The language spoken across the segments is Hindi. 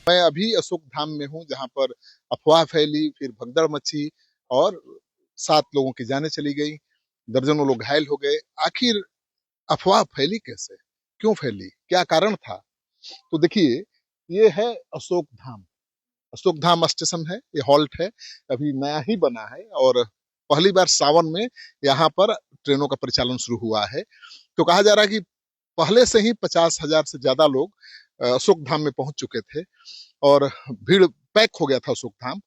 मैं अभी अशोक धाम में हूँ जहाँ पर अफवाह फैली, फिर भगदड़ मची और 7 लोगों की जानें चली गई, दर्जनों लोग घायल हो गए। आखिर अफवाह फैली कैसे, क्यों फैली, क्या कारण था? तो देखिए, ये है अशोक धाम। अशोक धाम स्टेशन है, ये हॉल्ट है, अभी नया ही बना है और पहली बार सावन में यहाँ पर ट्रेनों का परिचालन शुरू हुआ है। तो कहा जा रहा है कि पहले से ही 50,000 से ज्यादा लोग अशोक धाम में पहुंच चुके थे और भीड़ पैक हो गया था अशोक धाम।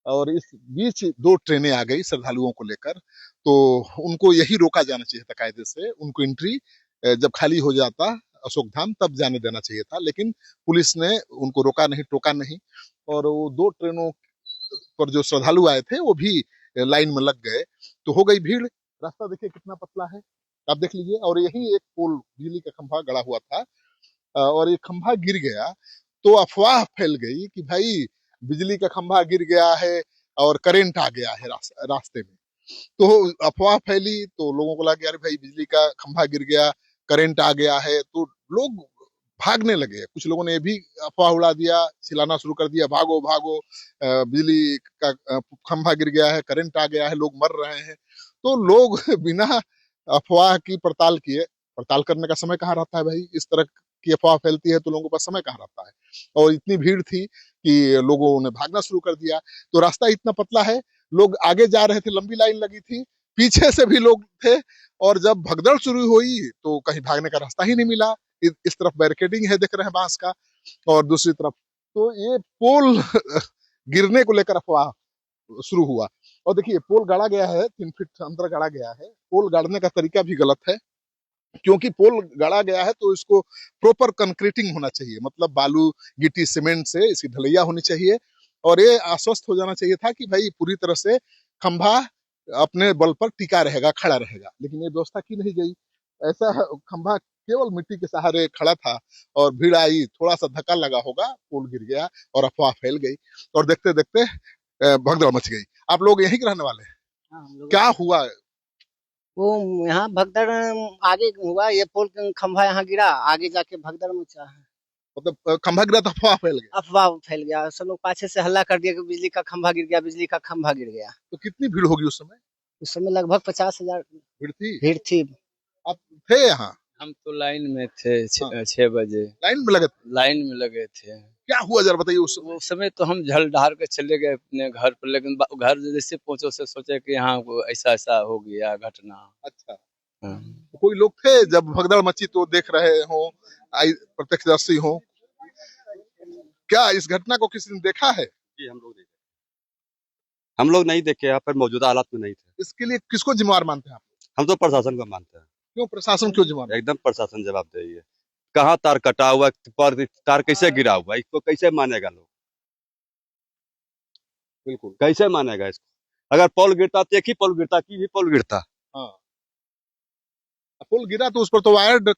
और इस बीच 2 ट्रेनें आ गई श्रद्धालुओं को लेकर, तो उनको यही रोका जाना चाहिए था कायदे से। उनको एंट्री जब खाली हो जाता अशोक धाम तब जाने देना चाहिए था, लेकिन पुलिस ने उनको रोका नहीं, टोका नहीं। और वो 2 ट्रेनों पर जो श्रद्धालु आए थे वो भी लाइन में लग गए, तो हो गई भीड़। रास्ता देखिए कितना पतला है, आप देख लीजिए। और यही एक पोल, बिजली का खंभा गड़ा हुआ था और ये खंभा गिर गया तो अफवाह फैल गई कि भाई बिजली का खंभा गिर गया है और करंट आ गया है रास्ते में। तो अफवाह फैली तो लोगों को लगा यार भाई बिजली का खंभा गिर गया, करंट आ गया है, तो लोग भागने लगे। कुछ लोगों ने भी अफवाह उड़ा दिया, चिल्लाना शुरू कर दिया, भागो भागो, बिजली का खंभा गिर गया है, करंट आ गया है, लोग मर रहे हैं। तो लोग बिना अफवाह की पड़ताल किए, पड़ताल करने का समय कहाँ रहता है भाई, इस तरह की अफवाह फैलती है तो लोगों के पास समय कहाँ रहता है। और इतनी भीड़ थी कि लोगों ने भागना शुरू कर दिया। तो रास्ता इतना पतला है, लोग आगे जा रहे थे, लंबी लाइन लगी थी, पीछे से भी लोग थे। और जब भगदड़ शुरू हुई तो कहीं भागने का रास्ता ही नहीं मिला। इस तरफ बैरिकेडिंग है, देख रहे हैं, बांस का, और दूसरी तरफ तो ये पोल गिरने को लेकर अफवाह शुरू हुआ। और देखिए पोल गाड़ा गया है, 3 फीट अंदर गाड़ा गया है। पोल गाड़ने का तरीका भी गलत है, क्योंकि पोल गाड़ा गया है तो इसको प्रॉपर कंक्रीटिंग होना चाहिए, मतलब बालू गिट्टी सीमेंट से इसकी ढलैया होनी चाहिए। और ये आश्वस्त हो जाना चाहिए था कि भाई पूरी तरह से खंभा अपने बल पर टिका रहेगा, खड़ा रहेगा, लेकिन ये व्यवस्था की नहीं गई। ऐसा खंभा केवल मिट्टी के सहारे खड़ा था और भीड़ आई, थोड़ा सा धक्का लगा होगा, पोल गिर गया और अफवाह फैल गई और देखते देखते भगदड़ मच गई। आप लोग यहीं के रहने वाले हैं? हाँ, हम लोग क्या हुआ? वो यहाँ भगदड़ आगे हुआ, ये पोल का खंभा यहाँ गिरा, आगे जाके भगदड़ मचा है। मतलब खंभा गिरा तो अफवाह फैल गई? अफवाह फैल गया, सब लोग पाछे से हल्ला कर दिया कि बिजली का खंभा गिर गया, बिजली का खंभा गिर गया। तो कितनी भीड़ होगी उस समय? उस समय लगभग 50,000 भीड़ थी? भीड़ थी। आप थे यहाँ? हम तो लाइन में थे, हाँ। 6 बजे लाइन में लगे थे? लाइन में लगे थे। क्या हुआ जरा बताइए उस समय। वो समय तो हम झल ढार के चले गए अपने घर पर, लेकिन घर जैसे पहुंचे से सोचे कि यहाँ ऐसा ऐसा हो गया घटना। अच्छा, हाँ। तो कोई लोग थे जब भगदड़ मची तो देख रहे हो, आई प्रत्यक्षदर्शी हो? क्या इस घटना को किसी ने देखा है? जी हम लोग नहीं देखे, यहाँ पर मौजूदा हालात में नहीं थे। इसके लिए किसको जिम्मेवार मानते हैं आप? हम तो प्रशासन को मानते हैं। क्यों प्रशासन क्यों जिम्मेवार? एकदम प्रशासन जवाबदेही है। कहाँ तार कटा हुआ, पर तार कैसे गिरा हुआ, इसको कैसे मानेगा लोग? बिल्कुल। कैसे मानेगा इसको? अगर पोल गिरता तो एक ही पोल गिरता कि भी पोल गिरता। हाँ, पुल गिरा तो उस पर तो वायर,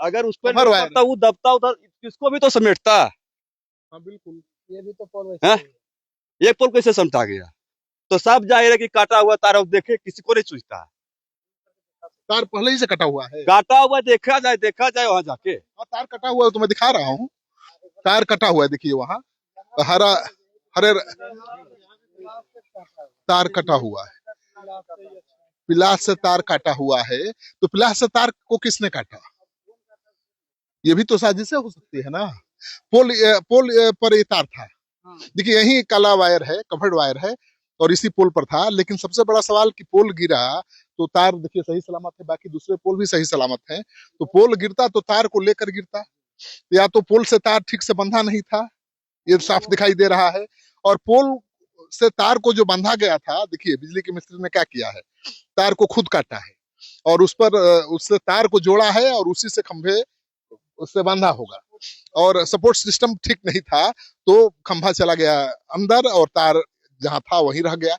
अगर उस पर कवर वायर, वो दबता उधर, इसको भी तो समेटता। हाँ बिल्कुल। ये भी तो पोल है? वैसे ही। एक पोल कैसे समटा गया? तो साफ जाहिर है कि काटा हुआ तार देखे किसी को नहीं सूझता। तार पहले ही से कटा हुआ है। काटा हुआ देखा जाए वहां जाके। हाँ, तार कटा हुआ है तो मैं दिखा रहा हूँ, तार कटा हुआ है, देखिए वहाँ हरा हरे तार कटा हुआ है, पिलास से तार काटा हुआ है। तो पिलास से तार को किसने काटा? ये भी तो साजिश हो सकती है ना। पोल पर ये तार था, देखिए यही काला वायर है, कवर्ड वायर है, और इसी पोल पर था। लेकिन सबसे बड़ा सवाल कि पोल गिरा तो तार देखिए सही सलामत है, बाकी दूसरे पोल भी सही सलामत हैं। तो पोल गिरता तो तार को लेकर गिरता, या तो पोल से तार ठीक से बंधा नहीं था, ये साफ दिखाई दे रहा है। और पोल से तार को जो बांधा गया था, देखिए बिजली के मिस्त्री ने क्या किया है, तार को खुद काटा है और उस पर उससे तार को जोड़ा है और उसी से खंभे उससे बांधा होगा। और सपोर्ट सिस्टम ठीक नहीं था तो खंभा चला गया अंदर और तार जहां था वहीं रह गया।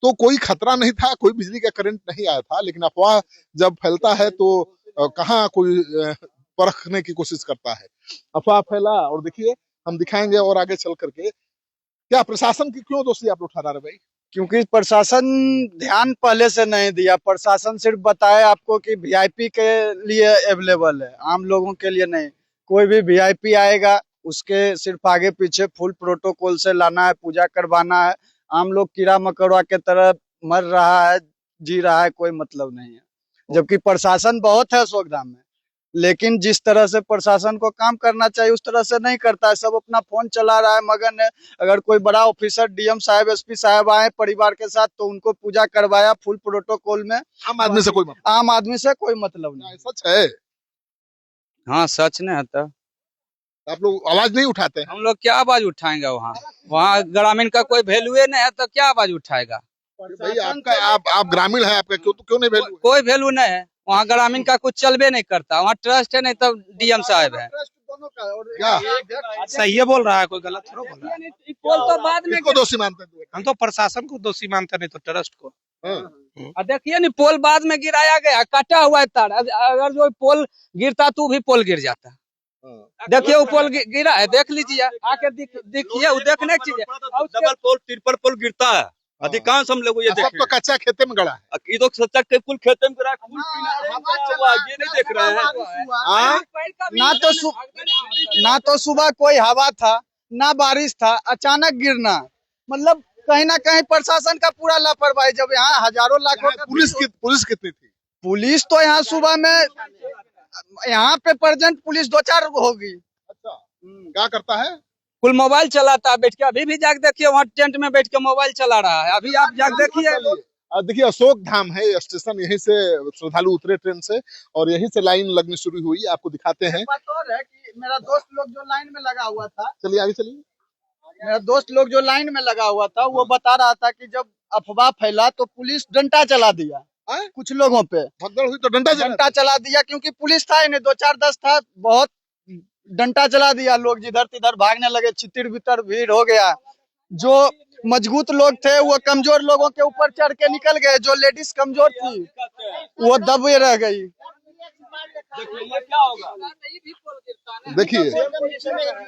तो कोई खतरा नहीं था, कोई बिजली का करंट नहीं आया था। लेकिन अफवाह जब फैलता है तो कहाँ कोई परखने की कोशिश करता है। अफवाह फैला और देखिए हम दिखाएंगे और आगे चल करके। क्या प्रशासन की क्यों दोषी आप उठा रहे भाई? क्योंकि प्रशासन ध्यान पहले से नहीं दिया। प्रशासन सिर्फ बताया आपको कि वीआईपी के लिए अवेलेबल है, आम लोगों के लिए नहीं। कोई भी वीआईपी आएगा उसके सिर्फ आगे पीछे फुल प्रोटोकॉल से लाना है, पूजा करवाना है। आम लोग कीड़ा मकोड़ा के तरह मर रहा है, जी रहा है, कोई मतलब नहीं है। जबकि प्रशासन बहुत है अशोक धाम में, लेकिन जिस तरह से प्रशासन को काम करना चाहिए उस तरह से नहीं करता है। सब अपना फोन चला रहा है, मगन है। अगर कोई बड़ा ऑफिसर डीएम साहब एसपी साहब आए परिवार के साथ तो उनको पूजा करवाया फुल प्रोटोकॉल में। आम आदमी से कोई मतलब आम आदमी से कोई मतलब नहीं। सच है? हाँ सच नहीं है तो आप लोग आवाज नहीं उठाते हैं? हम लोग क्या आवाज उठाएंगे? वहाँ ग्रामीण का कोई वैल्यू नहीं है तो क्या आवाज उठाएगा? भाई आपका आप ग्रामीण है, आपका क्यों नहीं वैल्यू? कोई वैल्यू नहीं है वहाँ, ग्रामीण का कुछ चलबे नहीं करता। वहाँ ट्रस्ट है नहीं तो डीएम साहब है। क्या सही है बोल रहा है, कोई गलत थोड़ा बोल रहा है। पोल तो बाद में किसको दोषी मानते हैं? हम तो प्रशासन को दोषी मानते नहीं तो ट्रस्ट को। हाँ। देखिए नहीं, पोल बाद में गिराया गया, काटा हुआ है तार। अगर जो पोल गिरता तो भी पोल गिर जाता। हाँ। देखिए वो पोल गिरा है, देख लीजिए आके देखिए, वो देखने की चीज है। डबल पोल ट्रिपल पोल गिरता है, अधिकांश हम लोग ये सब देख तो कच्चा खेते में गड़ा है। ये तो सच्चा के कुल खेते में गिरा है, कुल किनारे में गड़ा हुआ है, ये नहीं देख रहे हैं। हाँ? ना तो सुबह कोई हवा था, ना बारिश था, अचानक गिरना। मतलब कहीं ना कहीं प्रशासन का पूरा लापरवाही। जब यहाँ हजारों लाखों का पुलिस कितनी थी? पुलिस तो यहाँ सुबह में यहाँ पे प्रेजेंट पुलिस 2-4 होगी। अच्छा, क्या करता है? कुल मोबाइल चलाता है बैठ के। अभी भी जाके देखिए, वहाँ टेंट में बैठ के मोबाइल चला रहा है। अभी आप जाके देखिए। देखिए अशोक धाम है स्टेशन, यहीं से श्रद्धालु उतरे ट्रेन से और यहीं से लाइन लगनी शुरू हुई। आपको दिखाते हैं। बात और है कि मेरा दोस्त लोग जो लाइन में लगा हुआ था, चलिए आगे चलिए। मेरा दोस्त लोग जो लाइन में लगा हुआ था वो बता रहा था कि जब अफवाह फैला तो पुलिस डंडा चला दिया कुछ लोगों पे। भगदड़ हुई तो डंडा चला दिया, क्योंकि पुलिस था ही नहीं, 2-4-10 था, बहुत डंडा चला दिया। लोग जिधर तिधर भागने लगे, छितिर बितर भीड़ हो गया। जो मजबूत लोग थे वो कमजोर लोगों के ऊपर चढ़ के निकल गए। जो लेडीज कमजोर थी वो दबे रह गई।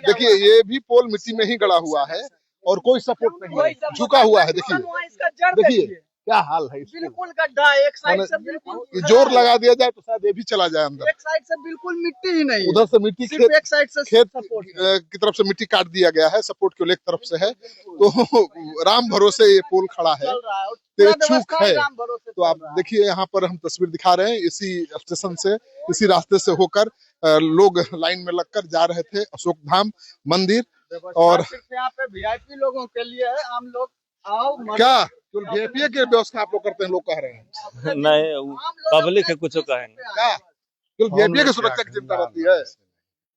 देखिए ये भी पोल मिट्टी में ही गड़ा हुआ है और कोई सपोर्ट नहीं है, झुका हुआ है। देखिए क्या हाल है। बिल्कुल गड्ढा, एक साइड से बिल्कुल जोर लगा दिया जाए तो शायद ये भी चला जाए अंदर। एक साइड से बिल्कुल मिट्टी ही नहीं, उधर से मिट्टी सिर्फ एक साइड से खेत सपोर्ट की तरफ से मिट्टी काट दिया गया है, सपोर्ट के लिए एक तरफ से है। तो राम भरोसे ये पोल खड़ा है, तो चूक है। तो आप देखिए यहाँ पर हम तस्वीर दिखा रहे हैं, इसी स्टेशन से इसी रास्ते से होकर लोग लाइन में लगकर जा रहे थे अशोक धाम मंदिर। और यहाँ पे वीआईपी लोगों के लिए है, आम लोग आओ। क्या वीआईपी की व्यवस्था आप लोग करते हैं? लोग कह रहे हैं नहीं, पब्लिक है कुछ कहेंगे। क्या वीआईपी की सुरक्षा की चिंता रहती है?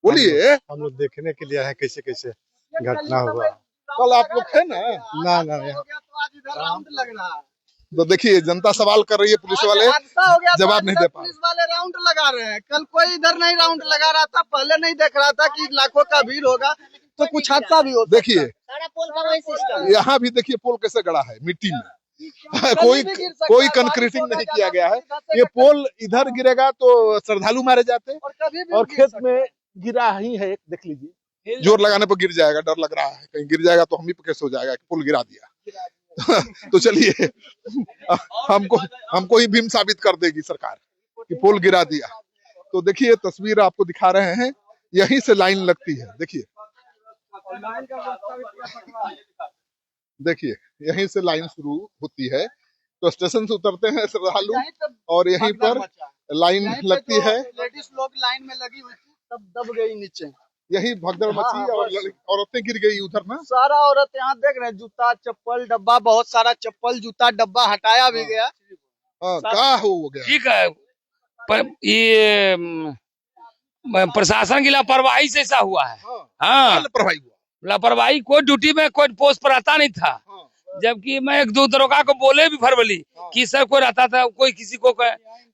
बोलिए। हम लोग देखने के लिए आए कैसे कैसे घटना हुआ। कल आप लोग थे ना? ना राउंड लग रहा है। तो देखिए जनता सवाल कर रही है, पुलिस वाले जवाब नहीं दे पा रहे। पुलिस वाले राउंड लगा रहे हैं। कल कोई इधर नहीं राउंड लगा रहा था, पहले नहीं देख रहा था कि लाखों का भीड़ होगा तो कुछ हादसा भी हो। देखिए यहाँ भी देखिए पोल कैसे गड़ा है मिट्टी में। कोई कंक्रीटिंग नहीं किया गया है। ये पोल इधर गिरेगा तो श्रद्धालु मारे जाते और खेत में गिरा ही है। देख लीजिए, जोर लगाने पर गिर जाएगा, डर लग रहा है कहीं गिर जाएगा तो हम ही पे कैसे हो जाएगा कि पुल गिरा दिया। तो चलिए हमको ही भीम साबित कर देगी सरकार कि पोल गिरा दिया। तो देखिए तस्वीर आपको दिखा रहे हैं, यहीं से लाइन लगती है। देखिए यहीं से लाइन शुरू होती है। तो स्टेशन से उतरते हैं श्रद्धालु और यहीं पर लाइन लगती है। लेडीज लोग लाइन में लगी हुई थी, सब दब गई नीचे। यही भगदड़ मची और औरतें गिर गई उधर ना। सारा औरत यहाँ देख रहे हैं, जूता चप्पल डब्बा, बहुत सारा चप्पल जूता डब्बा हटाया भी गया। क्या हो गया? ठीक है, पर ये प्रशासन की लापरवाही से ऐसा हुआ है। हाँ, लापरवाही हुआ। लापरवाही, कोई ड्यूटी में कोई पोस्ट पर आता नहीं था। जबकि मैं एक दो दरोगा को बोले भी फरवली कि सर कोई रहता था, कोई किसी को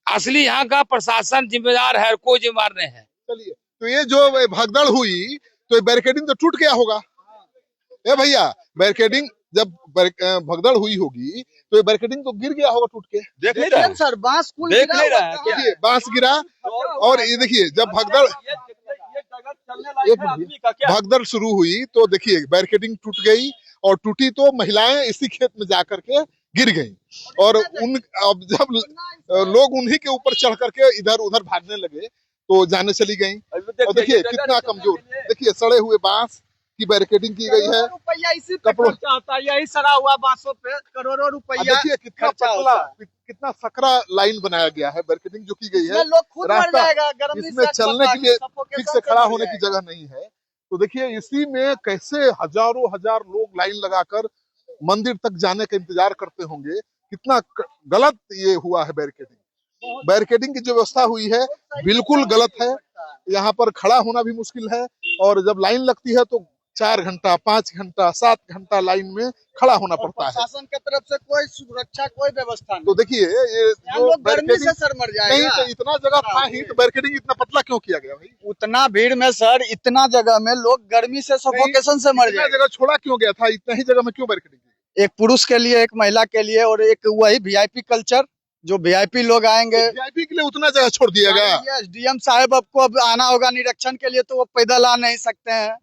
असली यहाँ का प्रशासन जिम्मेदार है, कोई जिम्मेदार नहीं है। चलिए, तो ये जो भगदड़ हुई तो बैरिकेडिंग तो टूट गया होगा। ए भैया, बैरिकेडिंग जब भगदड़ हुई होगी तो ये बैरिकेडिंग तो गिर गया होगा टूट के। देख नहीं रहा सर, बांस कुल देख नहीं रहा है। देखिए बांस गिरा और ये देखिए जब भगदड़ शुरू हुई तो देखिए बैरिकेडिंग टूट गई और टूटी तो महिलाएं इसी खेत में जाकर के गिर गई और अब जब लोग उन्हीं के ऊपर चढ़ करके इधर उधर भागने लगे तो जाने चली गई। और देखिए कितना कमजोर। देखिए सड़े हुए बांस की बैरिकेडिंग की गई है। रुपया इसी पे कपड़ों- खर्चा होता है, यही सड़ा हुआ बांसों पे करोड़ों अब रुपया देखिए कितना खर्चा पतला, होता है। कितना सकरा लाइन बनाया गया है, बैरिकेडिंग जो की गई है। इसमें लोग खुद मर रास्ता- जाएगा गर्मी इसमें से चलने के लिए suffocation ठीक से खड़ा मर होने की जाएगा। जगह नहीं है। तो देखिए इसी में कैसे हजारों हजार लोग लाइन लगाकर मंदिर तक जाने का इंतजार करते होंगे। कितना गलत ये हुआ है बैरिकेडिंग। बैरिकेडिंग की जो व्यवस्था हुई है बिल्कुल गलत है। यहाँ पर खड़ा होना भी मुश्किल है, और जब लाइन लगती है तो 4 घंटा 5 घंटा 7 घंटा लाइन में खड़ा होना और पड़ता है। प्रशासन की तरफ से कोई सुरक्षा, कोई व्यवस्था तो नहीं। देखिए ये यहाँ जो लोग गर्मी से बैरिकेडिंग सर मर नहीं, जाएगा। तो इतना जगह था ही तो बैरिकेडिंग इतना पतला क्यों किया गया भाई? उतना भीड़ में सर, इतना जगह में लोग गर्मी से सफोकेशन से मर इतना जाएगा। जगह छोड़ा क्यों गया था? इतना ही जगह में क्यों बैरिकेडिंग की? एक पुरुष के लिए, एक महिला के लिए, और एक वही वीआईपी कल्चर, जो वीआईपी लोग आएंगे। वीआईपी के लिए उतना जगह छोड़ दिया गया। डीएम साहब आपको अब आना होगा निरीक्षण के लिए, तो वो पैदल आ नहीं सकते हैं,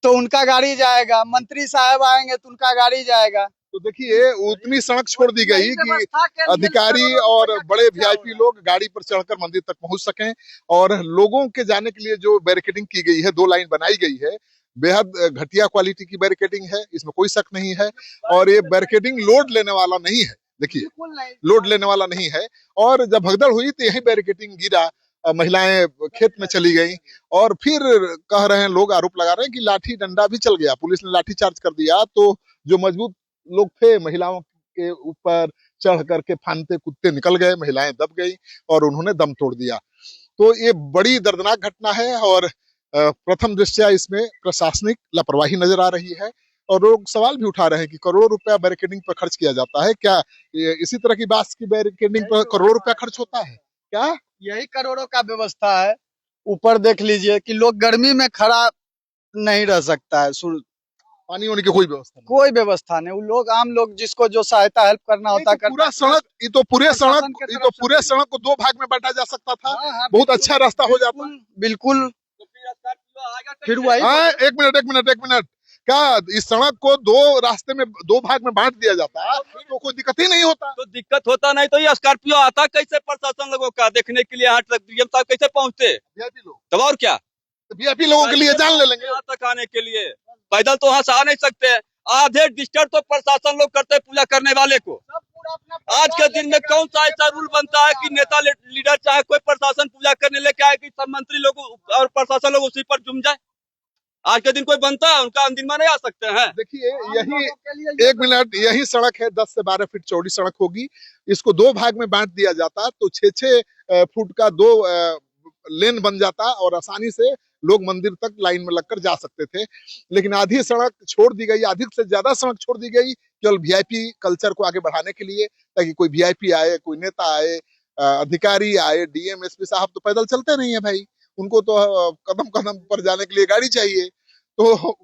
तो उनका गाड़ी जाएगा। मंत्री साहब आएंगे तो उनका गाड़ी जाएगा। तो देखिए उतनी सड़क छोड़ दी गई कि व्यवस्था के लिए अधिकारी करोड़ों और रुपया बड़े खर्चा वीआईपी हो लोग गाड़ी पर चढ़कर मंदिर तक पहुंच सकें। और लोगों के जाने के लिए जो बैरिकेडिंग की गई है, 2 लाइन बनाई गई है, बेहद घटिया क्वालिटी की बैरिकेडिंग है, इसमें कोई शक नहीं है। और ये बैरिकेडिंग लोड लेने वाला नहीं है। देखिए बिल्कुल नहीं। लोड लेने वाला नहीं है। और जब भगदड़ हुई तो यही बैरिकेडिंग गिरा, महिलाएं खेत में चली गई। और फिर कह रहे हैं लोग, आरोप लगा रहे हैं कि लाठी डंडा भी चल गया, पुलिस ने लाठी चार्ज कर दिया। तो जो मजबूत लोग थे महिलाओं के ऊपर चढ़ करके फानते कुत्ते निकल गए, महिलाएं दब गई और उन्होंने दम तोड़ दिया। तो ये बड़ी दर्दनाक घटना है, और प्रथम दृष्टया इसमें प्रशासनिक लापरवाही नजर आ रही है। और लोग सवाल भी उठा रहे हैं कि करोड़ों रुपया बैरिकेडिंग पर खर्च किया जाता है क्या? इसी तरह की बात की बैरिकेडिंग पर करोड़ों रुपया खर्च होता है क्या? यही करोड़ों का व्यवस्था है। ऊपर देख लीजिए कि लोग गर्मी में खड़ा नहीं रह सकता है। पानी होने की कोई व्यवस्था नहीं। कोई व्यवस्था नहीं। वो लोग, आम लोग जिसको जो सहायता हेल्प करना होता है पूरा सड़क, ये तो पूरे प्रशासन के तरफ से पूरे सड़क को 2 भाग में बांटा जा सकता था। हाँ, बहुत अच्छा रास्ता हो जाता। बिल्कुल। फिर वही हाँ, एक मिनट क्या इस सड़क को 2 रास्ते में 2 भाग में बांट दिया जाता तो कोई दिक्कत ही नहीं होता। तो दिक्कत होता नहीं तो ये स्कॉर्पियो आता कैसे प्रशासन लोगों का देखने के लिए? यहाँ तक डीएम साहब कैसे पहुँचते? वीआईपी लोग, तब और क्या, वीआईपी लोगों के लिए जान ले लेंगे। यहाँ तक आने के लिए पैदल तो वहाँ से आ नहीं सकते। आधे डिस्टर्ब तो प्रशासन लोग करते हैं पूजा करने वाले को। आज के दिन में कौन सा ऐसा रूल बनता है कि नेता लीडर चाहे कोई प्रशासन पूजा करने लेके आए कि सब मंत्री लोग और प्रशासन लोग उसी पर जुम जाए? आज के दिन कोई बनता है? उनका अंतिम में नहीं आ सकते हैं। देखिए यही, एक मिनट, यही सड़क है 10 से 12 फीट चौड़ी सड़क होगी। इसको 2 भाग में बांट दिया जाता तो 6-6 फुट का 2 लेन बन जाता और आसानी से लोग मंदिर तक लाइन में लगकर जा सकते थे। लेकिन आधी सड़क छोड़ दी गई, आधी से ज्यादा सड़क छोड़ दी गई केवल वीआईपी कल्चर को आगे बढ़ाने के लिए, ताकि कोई वीआईपी आए, कोई नेता आए, अधिकारी आए, डीएम एसपी साहब तो पैदल चलते नहीं है भाई, उनको तो कदम कदम पर जाने के लिए गाड़ी चाहिए। तो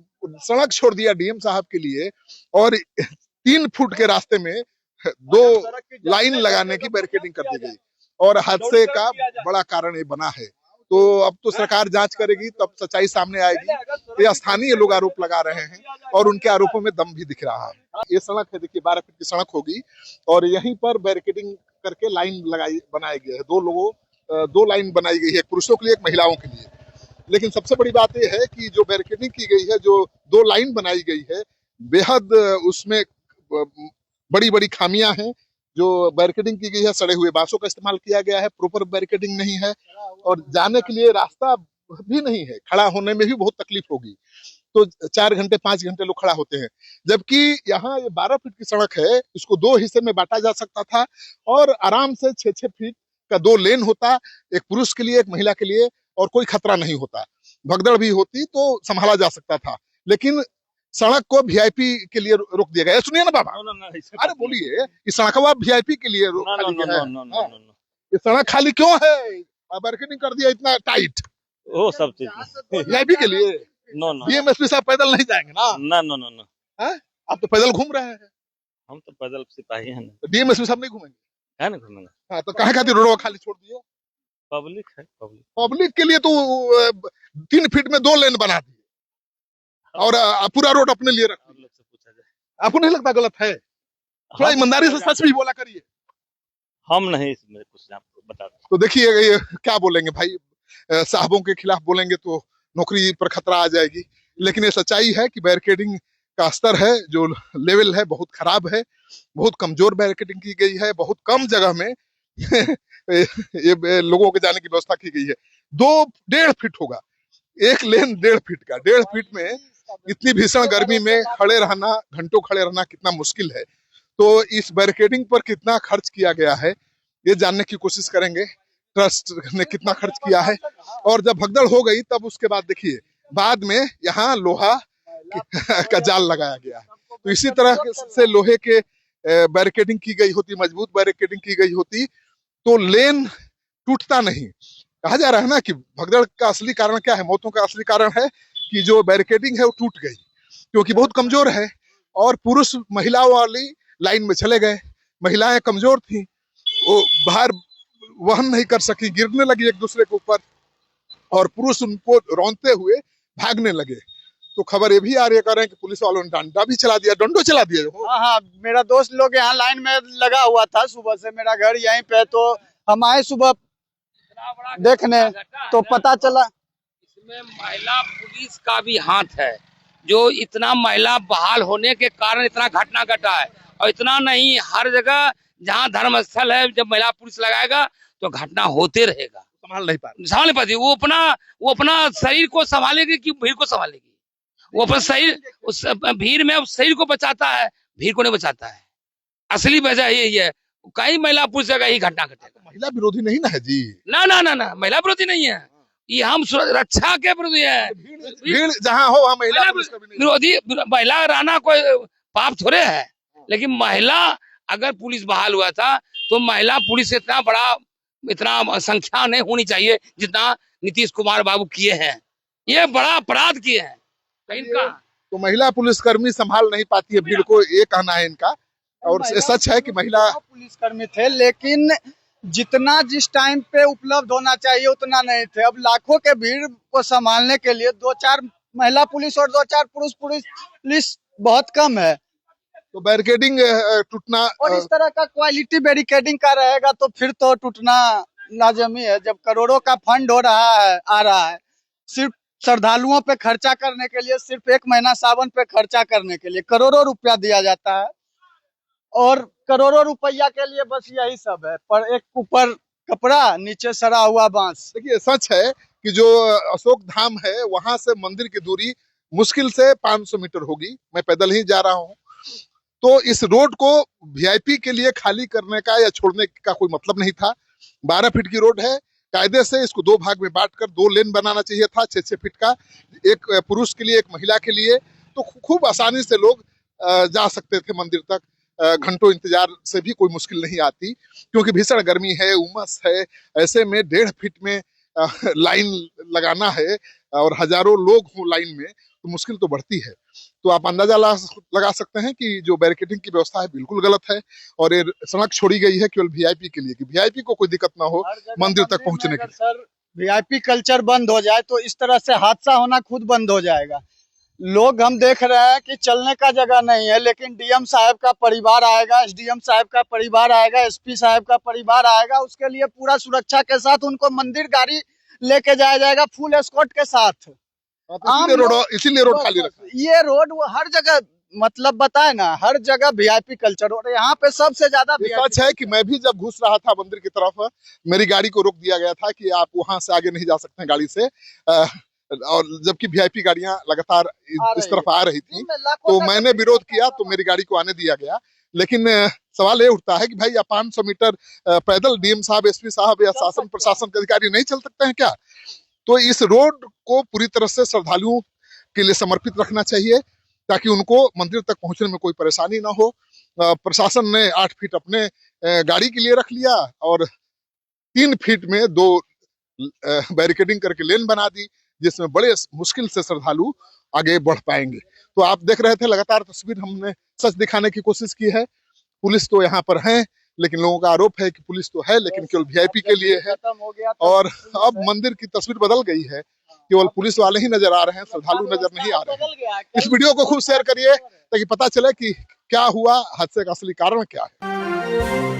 सड़क छोड़ दिया डीएम साहब के लिए, और 3 फुट के रास्ते में 2 लाइन लगाने की बैरिकेडिंग कर दी गई, और हादसे का बड़ा कारण ये बना है। तो अब तो सरकार जांच करेगी, तब सच्चाई सामने आएगी। ये स्थानीय लोग आरोप लगा रहे हैं और उनके आरोपों में दम भी दिख रहा है। ये सड़क है, देखिए 12 फीट की सड़क होगी, और यहीं पर बैरिकेडिंग करके लाइन बनाई गई है। 2 लाइन बनाई गई है, एक पुरुषों के लिए, एक महिलाओं के लिए। लेकिन सबसे बड़ी बात यह है कि जो बैरिकेडिंग की गई है, जो 2 लाइन बनाई गई है, बेहद उसमें बड़ी बड़ी खामियां हैं। जो बैरिकेडिंग की गई है, सड़े हुए बांसों का इस्तेमाल किया गया है, प्रॉपर बैरिकेडिंग नहीं है, और जाने के लिए रास्ता भी नहीं है। खड़ा होने में भी बहुत तकलीफ होगी। तो 4 घंटे 5 घंटे लोग खड़ा होते हैं, जबकि यहाँ ये 12 फीट की सड़क है, इसको 2 हिस्से में बांटा जा सकता था, और आराम से 6-6 फीट का 2 लेन होता, एक पुरुष के लिए, एक महिला के लिए, और कोई खतरा नहीं होता। भगदड़ भी होती तो संभाला जा सकता था, लेकिन सड़क को वीआईपी के लिए रोक दिया गया। सुनिए ना बाबा, अरे बोलिए, इस सड़क वीआईपी के लिए खाली है। ये सड़क खाली क्यों है? बैरिकेडिंग कर दिया इतना टाइट, वो सब चीज वीआईपी के लिए। नो नो डीएमएसपी साहब पैदल नहीं जाएंगे ना? ना नो नो नो आप तो पैदल घूम रहे हैं, हम तो पैदल सिपाही हैं ना, डीएमएसपी साहब नहीं घूमेंगे। है ना घूमेंगे। हाँ, तो कहाँ खातिर रोड खाली छोड़ दिए? पब्लिक है, पब्लिक पब्लिक के लिए तो 3 फीट में 2 लेन बना दिए, और पूरा रोड अपने लिए रख दिए। लोग से पूछा जाए, आपको नहीं लगता गलत है? थोड़ा ईमानदारी से सच भी बोला करिए। हम नहीं इसमें कुछ आपको बता दें। तो देखिए ये क्या बोलेंगे भाई, साहबों के खिलाफ बोलेंगे तो नौकरी पर खतरा आ जाएगी। लेकिन ये सच्चाई है कि बैरिकेडिंग का स्तर है, जो लेवल है, बहुत खराब है, बहुत कमजोर बैरिकेडिंग की गई है, बहुत कम जगह में ये लोगों के जाने की व्यवस्था की गई है। 1.5 फीट होगा, एक लेन 1.5 फीट का, 1.5 फीट में इतनी भीषण गर्मी में खड़े रहना, घंटों खड़े रहना कितना मुश्किल है। तो इस बैरिकेडिंग पर कितना खर्च किया गया है ये जानने की कोशिश करेंगे, ट्रस्ट ने कितना खर्च किया है। और जब भगदड़ हो गई तब उसके बाद देखिए, बाद में यहाँ लोहा का जाल लगाया गया है। तो इसी तरह से लोहे के बैरिकेडिंग की गई होती, मजबूत बैरिकेडिंग की गई होती तो लेन टूटता नहीं। कहा जा रहा है ना कि भगदड़ का असली कारण क्या है, मौतों का असली कारण है कि जो बैरिकेडिंग है वो टूट गई, क्योंकि बहुत कमजोर है और पुरुष महिलाओं वाली लाइन में चले गए। महिलाएं कमजोर थी, वो भार वहन नहीं कर सकी, गिरने लगी एक दूसरे के ऊपर, और पुरुष उनको रौंदते हुए भागने लगे। तो खबर ये भी आ रही है कि पुलिस वालों ने डंडा भी चला दिया, डंडो चला दिया। हाँ, मेरा दोस्त लोग यहाँ लाइन में लगा हुआ था सुबह से, मेरा घर यहीं पे, तो हम आए सुबह देखने तो पता चला इसमें महिला पुलिस का भी हाथ है, जो इतना महिला बहाल होने के कारण इतना घटना घटा है। और इतना नहीं, हर जगह जहाँ धर्म स्थल है, जब महिला पुलिस लगाएगा तो घटना होते रहेगा। संभाल नहीं पाती, वो अपना शरीर को संभालेगी कि भीड़ को संभालेगी? वो अपना शरीर, उस भीड़ में उस शरीर को बचाता है, भीड़ को नहीं बचाता है। असली वजह यही है, कई महिला पुलिस का ही घटना घटेगा। महिला विरोधी नहीं ना है जी, ना ना ना ना, महिला विरोधी नहीं है, ये हम रक्षा के विरोधी है। भीड़ जहाँ हो वहाँ महिला पुलिस का भी नहीं। विरोधी, महिला रहना कोई पाप थोड़े है, लेकिन महिला अगर पुलिस बहाल हुआ था तो महिला पुलिस इतना संख्या नहीं होनी चाहिए जितना नीतीश कुमार बाबू किए हैं। ये बड़ा अपराध किए हैं इनका। तो महिला पुलिसकर्मी संभाल नहीं पाती है भीड़ को, ये कहना है इनका। और सच है कि महिला पुलिसकर्मी थे, लेकिन जितना जिस टाइम पे उपलब्ध होना चाहिए उतना नहीं थे। अब लाखों के भीड़ को संभालने के लिए 2-4 महिला पुलिस और 2-4 पुरुष पुलिस बहुत कम है। तो बैरिकेडिंग टूटना, और इस तरह का क्वालिटी बैरिकेडिंग का रहेगा तो फिर तो टूटना लाजमी है। जब करोड़ों का फंड आ रहा है सिर्फ श्रद्धालुओं पे खर्चा करने के लिए, सिर्फ 1 महीना सावन पे खर्चा करने के लिए करोड़ों रुपया दिया जाता है, और करोड़ों रुपया के लिए बस यही सब है, पर एक ऊपर कपड़ा नीचे सड़ा हुआ बांस। देखिए सच है कि जो अशोक धाम है वहां से मंदिर की दूरी मुश्किल से 500 मीटर होगी, मैं पैदल ही जा रहा हूँ। तो इस रोड को वीआईपी के लिए खाली करने का या छोड़ने का कोई मतलब नहीं था। 12 फीट की रोड है, कायदे से इसको 2 भाग में बांटकर 2 लेन बनाना चाहिए था, 6-6 फीट का, एक पुरुष के लिए एक महिला के लिए। तो खूब आसानी से लोग जा सकते थे मंदिर तक, घंटों इंतजार से भी कोई मुश्किल नहीं आती, क्योंकि भीषण गर्मी है, उमस है। ऐसे में 1.5 फीट में लाइन लगाना है और हजारों लोग हों लाइन में, तो मुश्किल तो बढ़ती है। तो आप अंदाजा लगा सकते हैं कि जो बैरिकेडिंग की व्यवस्था है बिल्कुल गलत है, और ये सड़क छोड़ी गई है केवल वीआईपी के लिए, कि वीआईपी को कोई दिक्कत ना हो मंदिर तक पहुंचने के लिए। सर, वीआईपी कल्चर बंद हो जाए तो इस तरह से हादसा होना खुद बंद हो जाएगा। लोग हम देख रहे हैं कि चलने का जगह नहीं है, लेकिन डीएम साहब का परिवार आएगा, एसडीएम साहब का परिवार आएगा, एसपी साहब का परिवार आएगा, उसके लिए पूरा सुरक्षा के साथ उनको मंदिर गाड़ी लेके जाया जाएगा फुल एस्कॉर्ट के साथ। इसीलिए रोड खाली रखा। ये रोड वो हर जगह, मतलब बताए ना, हर जगह वीआईपी कल्चर, और यहाँ पे सबसे ज्यादा सच है कि मैं भी जब घुस रहा था मंदिर की तरफ, मेरी गाड़ी को रोक दिया गया था कि आप वहां से आगे नहीं जा सकते हैं गाड़ी से, और जबकि वीआईपी गाड़ियां लगातार इस तरफ आ रही थी। तो मैंने विरोध किया तो मेरी गाड़ी को आने दिया गया। लेकिन सवाल ये उठता है कि भाई 500 मीटर पैदल डीएम साहब, एसपी साहब या शासन प्रशासन के अधिकारी नहीं चल सकते हैं क्या? तो इस रोड को पूरी तरह से श्रद्धालुओं के लिए समर्पित रखना चाहिए, ताकि उनको मंदिर तक पहुंचने में कोई परेशानी ना हो। प्रशासन ने 8 फीट अपने गाड़ी के लिए रख लिया और 3 फीट में 2 बैरिकेडिंग करके लेन बना दी, जिसमें बड़े मुश्किल से श्रद्धालु आगे बढ़ पाएंगे। तो आप देख रहे थे लगातार तस्वीर, हमने सच दिखाने की कोशिश की है। पुलिस तो यहाँ पर है, लेकिन लोगों का आरोप है कि पुलिस तो है लेकिन केवल वीआईपी के लिए है। और अब मंदिर की तस्वीर बदल गई है, केवल पुलिस वाले ही नजर आ रहे हैं, श्रद्धालु नजर नहीं आ रहे हैं। इस वीडियो को खूब शेयर करिए ताकि पता चले कि क्या हुआ, हादसे का असली कारण क्या है।